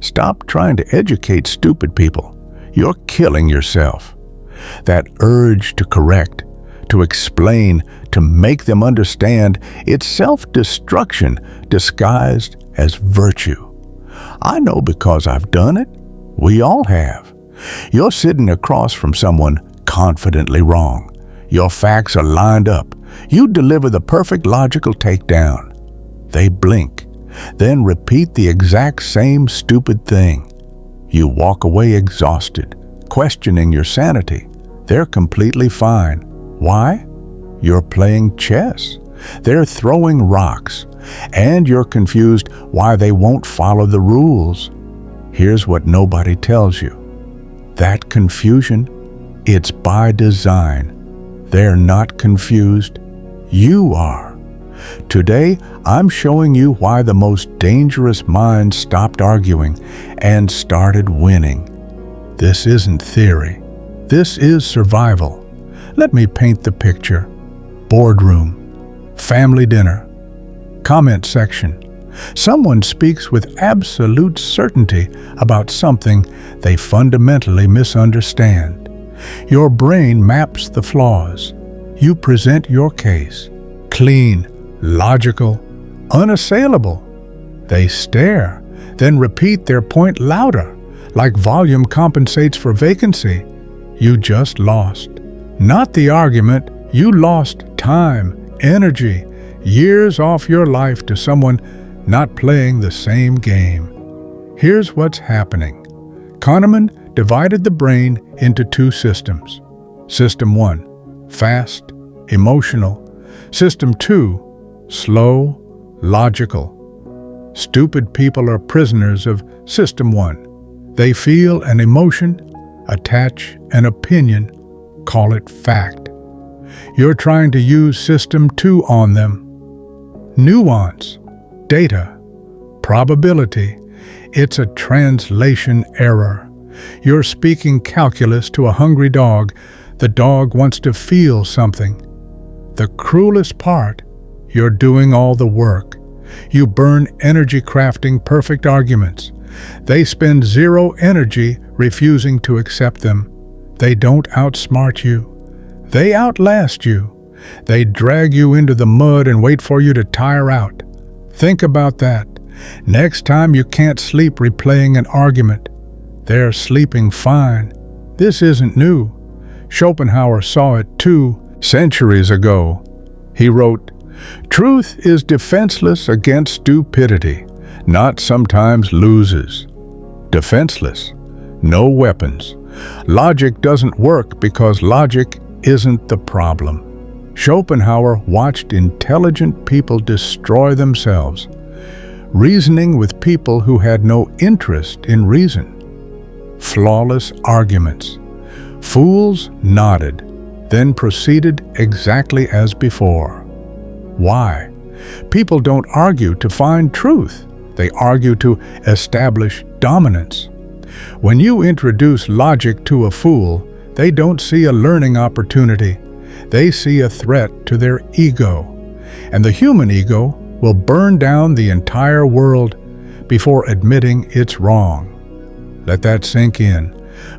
Stop trying to educate stupid people. You're killing yourself. That urge to correct, to explain, to make them understand, it's self-destruction disguised as virtue. I know because I've done it. We all have. You're sitting across from someone confidently wrong. Your facts are lined up. You deliver the perfect logical takedown. They blink, then repeat the exact same stupid thing. You walk away exhausted, questioning your sanity. They're completely fine. Why? You're playing chess. They're throwing rocks, and you're confused why they won't follow the rules. Here's what nobody tells you. That confusion, it's by design. They're not confused. You are. Today, I'm showing you why the most dangerous minds stopped arguing and started winning. This isn't theory. This is survival. Let me paint the picture. Boardroom, family dinner, comment section. Someone speaks with absolute certainty about something they fundamentally misunderstand. Your brain maps the flaws. You present your case. Clean, logical, unassailable. They stare, then repeat their point louder, like volume compensates for vacancy. You just lost. Not the argument, you lost time, energy, years off your life to someone not playing the same game. Here's what's happening. Kahneman divided the brain into two systems. System 1, fast, emotional. System 2, slow, logical. Stupid people are prisoners of System 1. They feel an emotion, attach an opinion, call it fact. You're trying to use System 2 on them. Nuance, data, probability. It's a translation error. You're speaking calculus to a hungry dog. The dog wants to feel something. The cruelest part, you're doing all the work. You burn energy crafting perfect arguments. They spend zero energy refusing to accept them. They don't outsmart you. They outlast you. They drag you into the mud and wait for you to tire out. Think about that. Next time you can't sleep replaying an argument. They're sleeping fine. This isn't new. Schopenhauer saw it 2 centuries ago. He wrote, "Truth is defenseless against stupidity, not sometimes loses. Defenseless, no weapons. Logic doesn't work because logic isn't the problem." Schopenhauer watched intelligent people destroy themselves, reasoning with people who had no interest in reason. Flawless arguments. Fools nodded, then proceeded exactly as before. Why? People don't argue to find truth. They argue to establish dominance. When you introduce logic to a fool, they don't see a learning opportunity. They see a threat to their ego. And the human ego will burn down the entire world before admitting it's wrong. Let that sink in.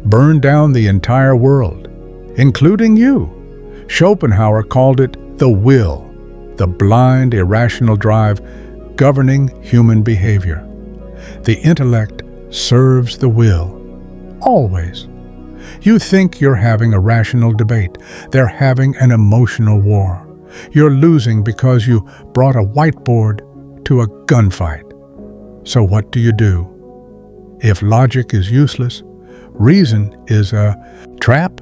Burn down the entire world, including you. Schopenhauer called it the will, the blind, irrational drive governing human behavior. The intellect serves the will, always. You think you're having a rational debate. They're having an emotional war. You're losing because you brought a whiteboard to a gunfight. So what do? If logic is useless, reason is a trap.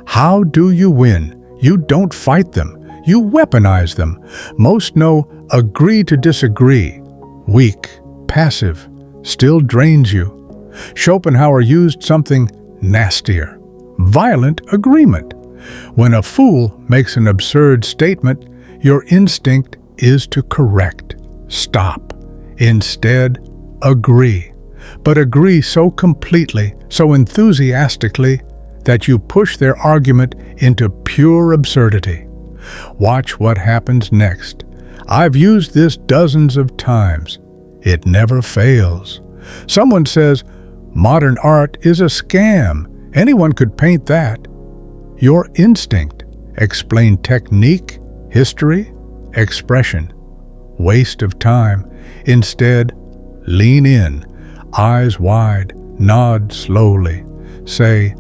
How do you win? You don't fight them. You weaponize them. Most know agree to disagree. Weak, passive, still drains you. Schopenhauer used something nastier. Violent agreement. When a fool makes an absurd statement, your instinct is to correct, stop. Instead, agree. But agree so completely, so enthusiastically, that you push their argument into pure absurdity. Watch what happens next. I've used this dozens of times. It never fails. Someone says, modern art is a scam. Anyone could paint that. Your instinct explain technique, history, expression. Waste of time. Instead, lean in, eyes wide, nod slowly. Say,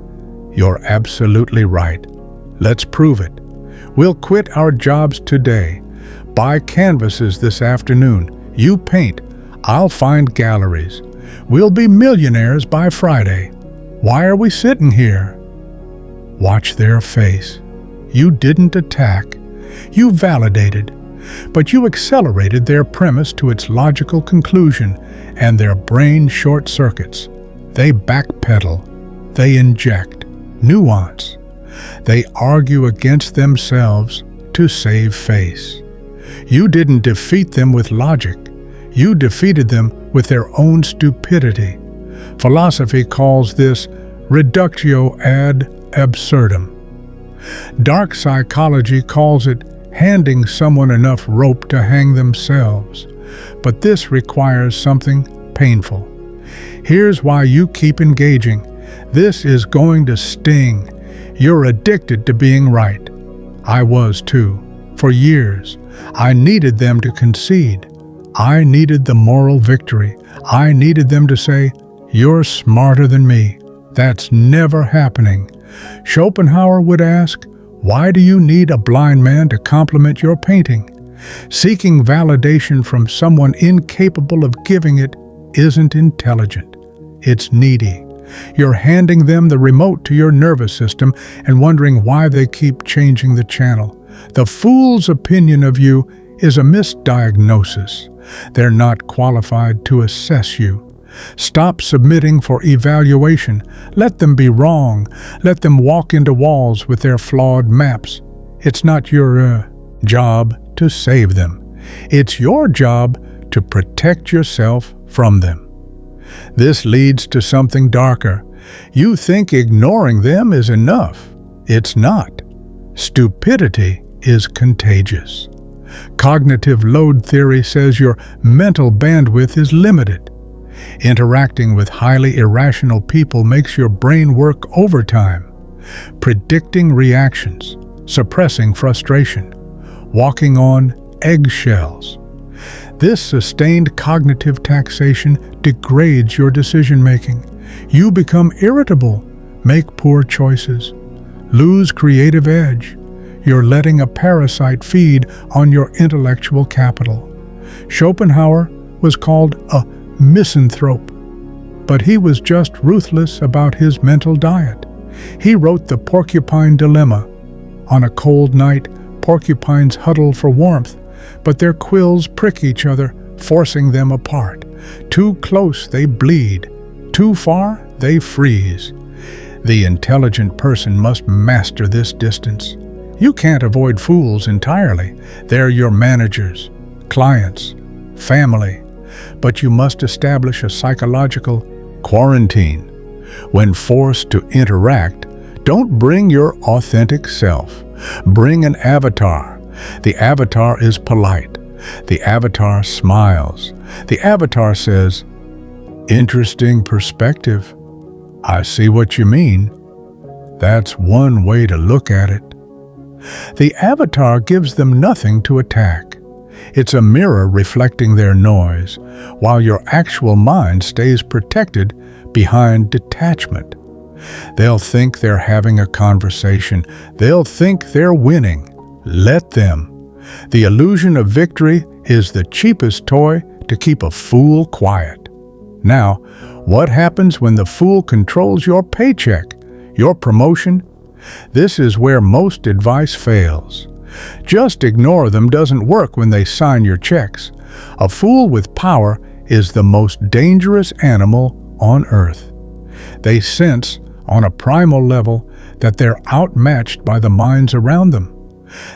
you're absolutely right. Let's prove it. We'll quit our jobs today. Buy canvases this afternoon. You paint. I'll find galleries. We'll be millionaires by Friday. Why are we sitting here? Watch their face. You didn't attack. You validated. But you accelerated their premise to its logical conclusion, and their brain short-circuits. They backpedal. They inject nuance. They argue against themselves to save face. You didn't defeat them with logic. You defeated them with their own stupidity. Philosophy calls this reductio ad absurdum. Dark psychology calls it handing someone enough rope to hang themselves. But this requires something painful. Here's why you keep engaging. This is going to sting. You're addicted to being right. I was too. For years, I needed them to concede. I needed the moral victory. I needed them to say, "You're smarter than me." That's never happening. Schopenhauer would ask, "Why do you need a blind man to compliment your painting?" Seeking validation from someone incapable of giving it isn't intelligent. It's needy. You're handing them the remote to your nervous system and wondering why they keep changing the channel. The fool's opinion of you is a misdiagnosis. They're not qualified to assess you. Stop submitting for evaluation. Let them be wrong. Let them walk into walls with their flawed maps. It's not your job to save them. It's your job to protect yourself from them. This leads to something darker. You think ignoring them is enough. It's not. Stupidity is contagious. Cognitive load theory says your mental bandwidth is limited. Interacting with highly irrational people makes your brain work overtime. Predicting reactions, suppressing frustration, walking on eggshells. This sustained cognitive taxation degrades your decision-making. You become irritable, make poor choices, lose creative edge. You're letting a parasite feed on your intellectual capital. Schopenhauer was called a misanthrope, but he was just ruthless about his mental diet. He wrote The Porcupine Dilemma. On a cold night, porcupines huddle for warmth, but their quills prick each other, forcing them apart. Too close, they bleed. Too far, they freeze. The intelligent person must master this distance. You can't avoid fools entirely. They're your managers, clients, family. But you must establish a psychological quarantine. When forced to interact, don't bring your authentic self. Bring an avatar. The avatar is polite. The avatar smiles. The avatar says, "Interesting perspective. I see what you mean." That's one way to look at it. The avatar gives them nothing to attack. It's a mirror reflecting their noise, while your actual mind stays protected behind detachment. They'll think they're having a conversation. They'll think they're winning. Let them. The illusion of victory is the cheapest toy to keep a fool quiet. Now, what happens when the fool controls your paycheck, your promotion? This is where most advice fails. Just ignore them doesn't work when they sign your checks. A fool with power is the most dangerous animal on earth. They sense, on a primal level, that they're outmatched by the minds around them.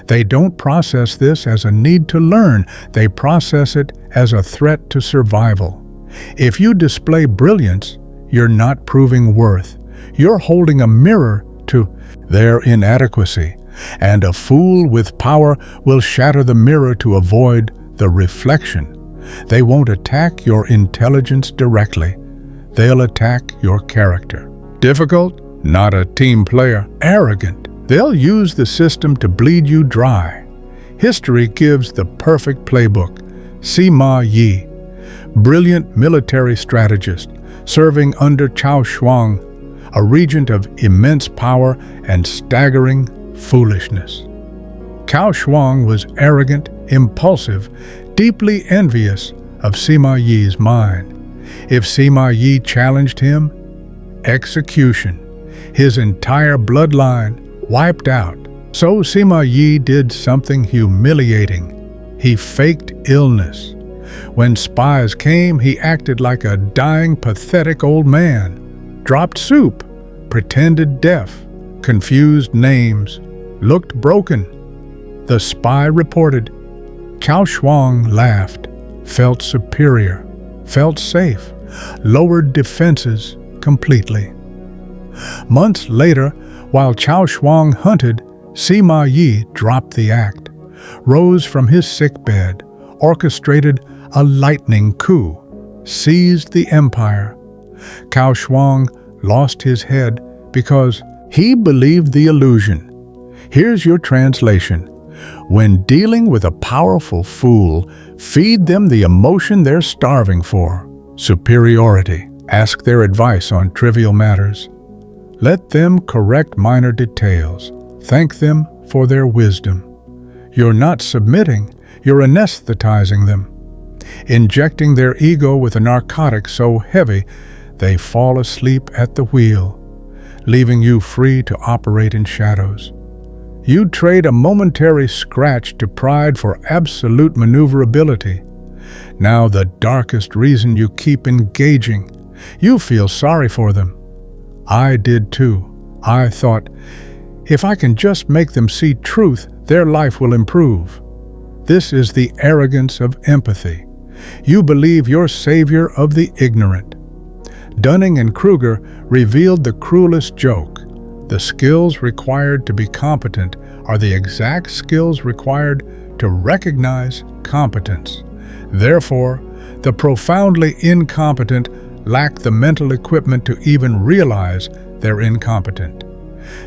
They don't process this as a need to learn. They process it as a threat to survival. If you display brilliance, you're not proving worth. You're holding a mirror to their inadequacy. And a fool with power will shatter the mirror to avoid the reflection. They won't attack your intelligence directly. they'll attack your character. Difficult? Not a team player. Arrogant? They'll use the system to bleed you dry. History gives the perfect playbook. Sima Yi, brilliant military strategist, serving under Cao Shuang, a regent of immense power and staggering foolishness. Cao Shuang was arrogant, impulsive, deeply envious of Sima Yi's mind. If Sima Yi challenged him, execution, his entire bloodline wiped out. So Sima Yi did something humiliating. He faked illness. When spies came, he acted like a dying, pathetic old man, dropped soup, pretended deaf, confused names, looked broken. The spy reported. Cao Shuang laughed, felt superior, felt safe, lowered defenses completely. Months later, while Cao Shuang hunted, Sima Yi dropped the act, rose from his sickbed, orchestrated a lightning coup, seized the empire. Cao Shuang lost his head because he believed the illusion. Here's your translation. When dealing with a powerful fool, feed them the emotion they're starving for, superiority. Ask their advice on trivial matters. Let them correct minor details. Thank them for their wisdom. You're not submitting, you're anesthetizing them, injecting their ego with a narcotic so heavy they fall asleep at the wheel, leaving you free to operate in shadows. You trade a momentary scratch to pride for absolute maneuverability. Now the darkest reason you keep engaging, you feel sorry for them. I did too. I thought, if I can just make them see truth, their life will improve. This is the arrogance of empathy. You believe you're savior of the ignorant. Dunning and Kruger revealed the cruelest joke. The skills required to be competent are the exact skills required to recognize competence. Therefore, the profoundly incompetent lack the mental equipment to even realize they're incompetent.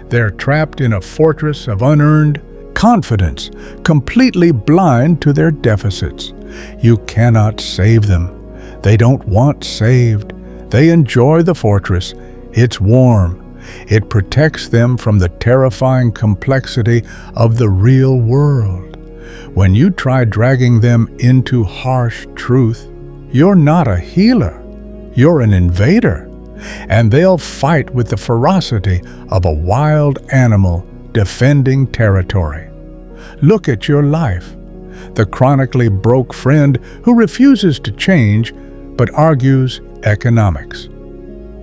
They're trapped in a fortress of unearned confidence, completely blind to their deficits. You cannot save them. They don't want saved. They enjoy the fortress. It's warm. It protects them from the terrifying complexity of the real world. When you try dragging them into harsh truth, you're not a healer. You're an invader. And they'll fight with the ferocity of a wild animal defending territory. Look at your life. The chronically broke friend who refuses to change but argues economics.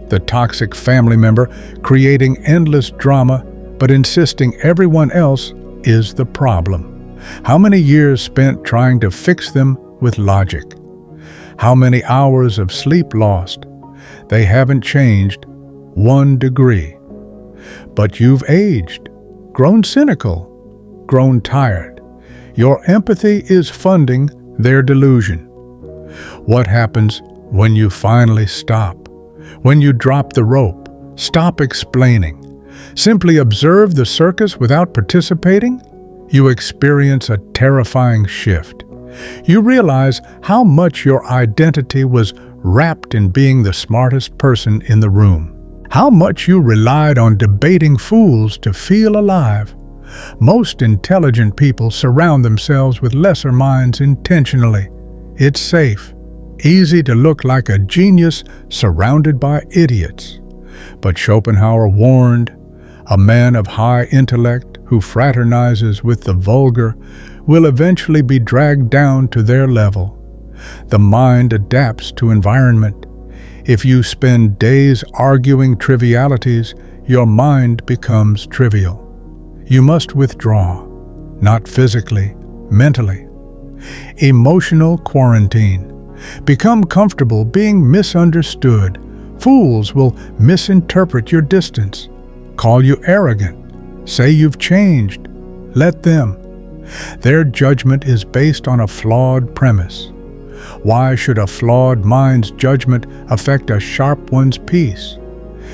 The toxic family member creating endless drama but insisting everyone else is the problem. How many years spent trying to fix them with logic? How many hours of sleep lost? They haven't changed 1 degree. But you've aged, grown cynical, grown tired. Your empathy is funding their delusion. What happens when you finally stop? When you drop the rope, stop explaining, simply observe the circus without participating? You experience a terrifying shift. You realize how much your identity was wrapped in being the smartest person in the room. How much you relied on debating fools to feel alive. Most intelligent people surround themselves with lesser minds intentionally. It's safe, easy to look like a genius surrounded by idiots. But Schopenhauer warned, a man of high intellect who fraternizes with the vulgar will eventually be dragged down to their level. The mind adapts to environment. If you spend days arguing trivialities, your mind becomes trivial. You must withdraw, not physically, mentally. Emotional quarantine. Become comfortable being misunderstood. Fools will misinterpret your distance, call you arrogant, say you've changed. Let them. Their judgment is based on a flawed premise. Why should a flawed mind's judgment affect a sharp one's peace?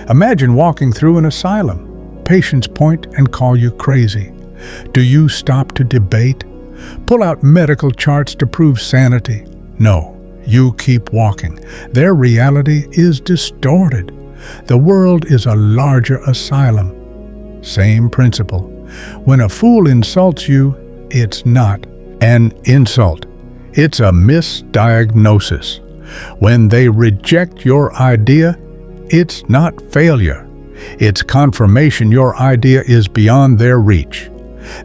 Imagine walking through an asylum. Patients point and call you crazy. Do you stop to debate? Pull out medical charts to prove sanity? No, you keep walking. Their reality is distorted. The world is a larger asylum. Same principle. When a fool insults you, it's not an insult. It's a misdiagnosis. When they reject your idea, it's not failure. It's confirmation your idea is beyond their reach.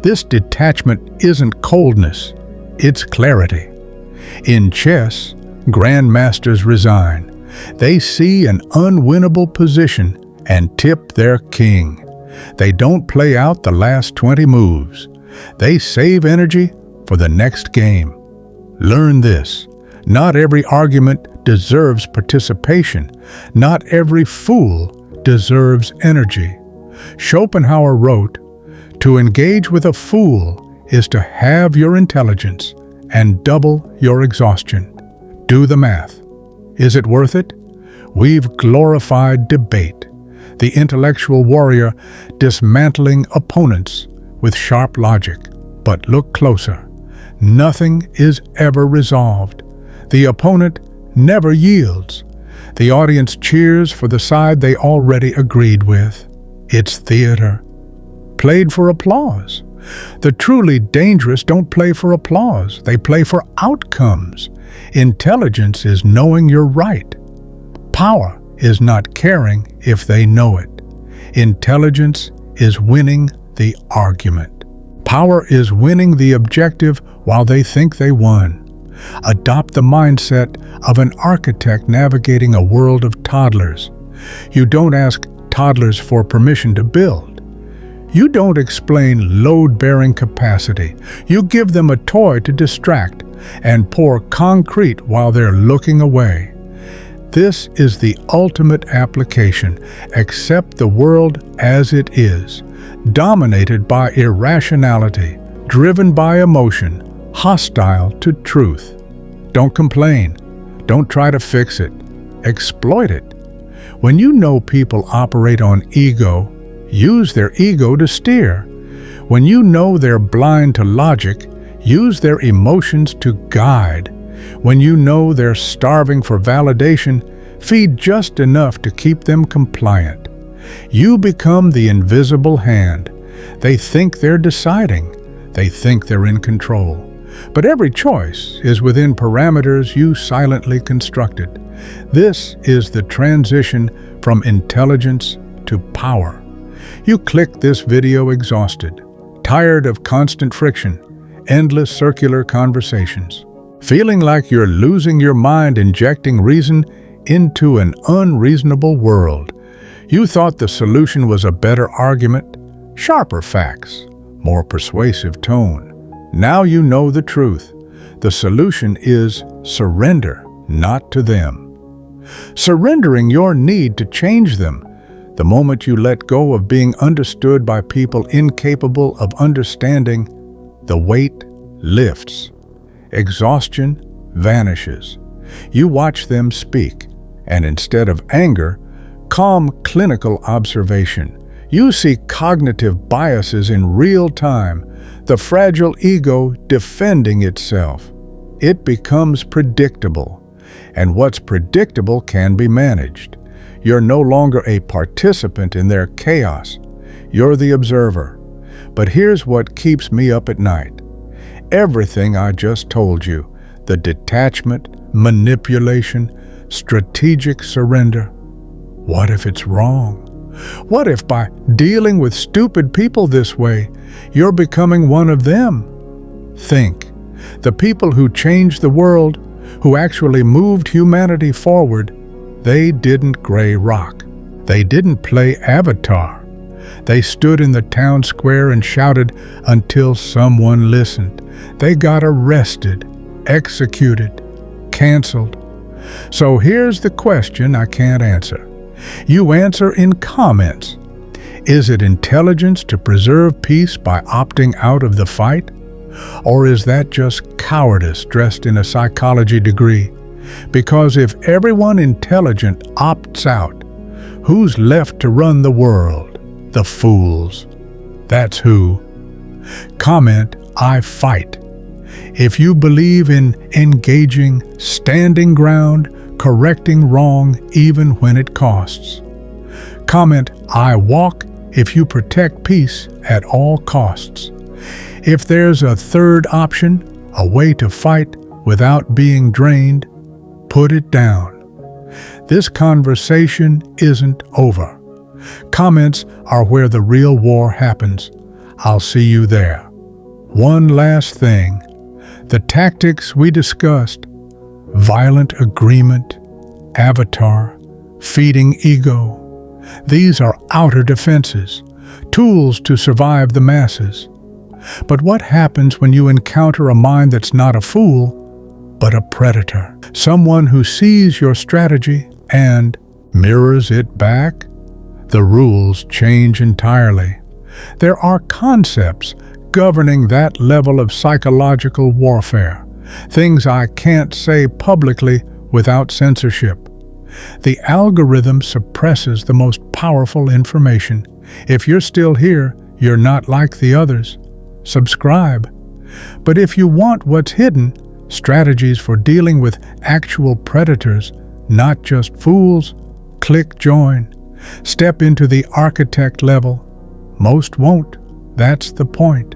This detachment isn't coldness, it's clarity. In chess, grandmasters resign. They see an unwinnable position and tip their king. They don't play out the last 20 moves. They save energy for the next game. Learn this. Not every argument deserves participation. Not every fool deserves energy. Schopenhauer wrote, "To engage with a fool is to halve your intelligence and double your exhaustion." Do the math. Is it worth it? We've glorified debate, the intellectual warrior dismantling opponents with sharp logic. But look closer. Nothing is ever resolved. The opponent never yields. The audience cheers for the side they already agreed with. It's theater, played for applause. The truly dangerous don't play for applause. They play for outcomes. Intelligence is knowing you're right. Power is not caring if they know it. Intelligence is winning the argument. Power is winning the objective while they think they won. Adopt the mindset of an architect navigating a world of toddlers. You don't ask toddlers for permission to build. You don't explain load-bearing capacity. You give them a toy to distract and pour concrete while they're looking away. This is the ultimate application. Accept the world as it is, dominated by irrationality, driven by emotion, hostile to truth. Don't complain. Don't try to fix it. Exploit it. When you know people operate on ego, use their ego to steer. When you know they're blind to logic, use their emotions to guide. When you know they're starving for validation, feed just enough to keep them compliant. You become the invisible hand. They think they're deciding. They think they're in control. But every choice is within parameters you silently constructed. This is the transition from intelligence to power. You click this video exhausted, tired of constant friction, endless circular conversations, feeling like you're losing your mind injecting reason into an unreasonable world. You thought the solution was a better argument, sharper facts, more persuasive tone. Now you know the truth. The solution is surrender, not to them. Surrendering your need to change them. The moment you let go of being understood by people incapable of understanding, the weight lifts. Exhaustion vanishes. You watch them speak, and instead of anger, calm clinical observation. You see cognitive biases in real time, the fragile ego defending itself. It becomes predictable, and what's predictable can be managed. You're no longer a participant in their chaos. You're the observer. But here's what keeps me up at night. Everything I just told you, the detachment, manipulation, strategic surrender. What if it's wrong? What if by dealing with stupid people this way, you're becoming one of them? Think. The people who changed the world, who actually moved humanity forward, they didn't gray rock. They didn't play Avatar. They stood in the town square and shouted until someone listened. They got arrested, executed, canceled. So here's the question I can't answer. You answer in comments. Is it intelligence to preserve peace by opting out of the fight? Or is that just cowardice dressed in a psychology degree? Because if everyone intelligent opts out, who's left to run the world? The fools. That's who. Comment, I fight. If you believe in engaging, standing ground, correcting wrong even when it costs. Comment, I walk if you protect peace at all costs. If there's a third option, a way to fight without being drained, put it down. This conversation isn't over. Comments are where the real war happens. I'll see you there. One last thing. The tactics we discussed, violent agreement, avatar, feeding ego, these are outer defenses, tools to survive the masses. But what happens when you encounter a mind that's not a fool, but a predator? Someone who sees your strategy and mirrors it back? The rules change entirely. There are concepts governing that level of psychological warfare, things I can't say publicly without censorship. The algorithm suppresses the most powerful information. If you're still here, you're not like the others. Subscribe. But if you want what's hidden, strategies for dealing with actual predators, not just fools, click join. Step into the architect level. Most won't. That's the point.